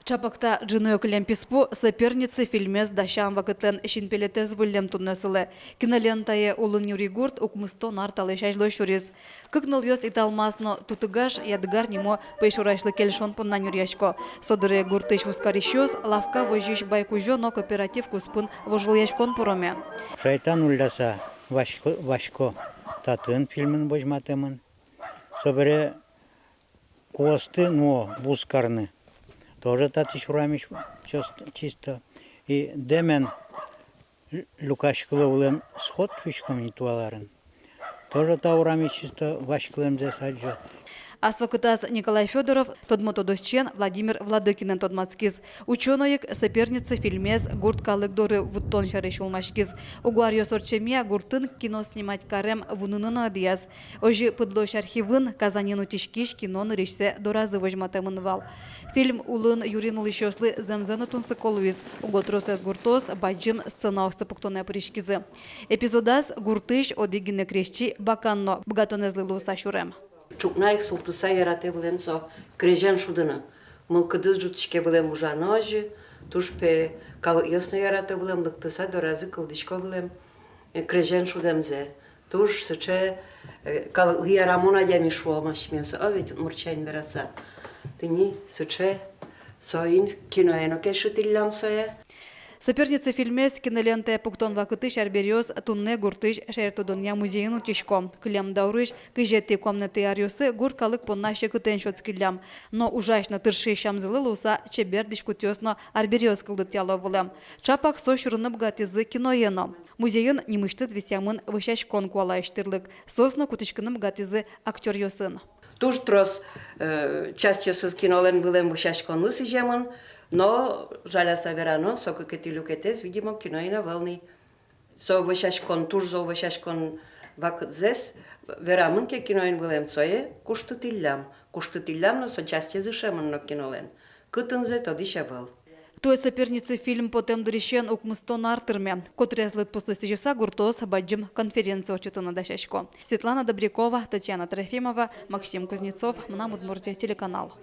Чапакта джиною клемписпу соперницы фильмез дащан вакытлен шинпелетез вылем туннесылы. Кинолентае улын Юрий Гурт укмыстон арталы шажлы шурез. Кыкныл ёс италмасно тутыгаш ядыгар немо пейшурашлы келшон пуннан юрьяшко. Содыры Гуртыш ускарищёс лавка вожиш байкужо, но кооператив куспун вожыльяшкон пороме. Шайтан ульдаса Вашко татын фильмін божматымын. Собере косты, но бускарны. Тоже татыш урамиш чисто. И демен Лукашкылы улем сход фишком не туаларын. Тоже та урамиш чисто Вашкылым засаджа. Асвакытас Николай Федоров, тодмотодосчен Владимир Владыкинен тодмацкиз. Ученоек соперницы фильмез гурт калыгдоры вуттон шарешулмашкиз. Угуарьё сорчемия гуртын кино снимать карем вунынын адияз. Ожи пыдлош архивын Казанину тишкиш киноны решсе доразы вожматемын вал. Фильм улын Юрин улышёслы земзены тунсы колуиз. Уготросез гуртос баджим сцена остыпуктоне пришкизы. Эпизодас гуртыш одигине крешчи баканно бгатонезлы луса шурем. Чукнаек султыса ярате билем со крежен шудына. Мылкыдыз жутышке билем ужаножи, тушпе кал ясно ярате билем лыктыса доразы кылдышко билем крежен шудемзе. Туш сыче кал ярамона ями шуа машмеса, а ведь мурчайн вераса. Тыни сыче соин киноэно кешутиллам соя. Соперницы фильмез киноленте пуктон вакыты шарберёс тунне гуртыш шертодония музейну тишко. Клям даурыш кыжетти комнаты арёсы гурт калык поннаще кытен шоцкиллям. Но ужашно тырши шамзылы луса чебер дишкутёсно арберёс кылдыт яловылым. Чапак сошурынып гатизы киноено. Музейын немыштыц висямын вышашкон куалайштырлык. Сосно кутышкыным гатизы актер ёсын. Туш трос частью с кинолен билем вышашкон лысыжемын. Но жаля саверано, сока кети люкетес, видимо, кино и на волны. Со вышашкон, туж за вышашкон вакзес, верамын ке кино и билем цое, куштытиллям, но со части зышемын но кинолен. Кытынзе то дишевал. Той соперницы фильм потем дурещен укмыстон артырме. Котрезлыт после сижеса гуртос баджим конференцию очетына дашашко. Светлана Добрякова, Татьяна Трофимова, Максим Кузнецов, Мнамудмуртия, телеканал.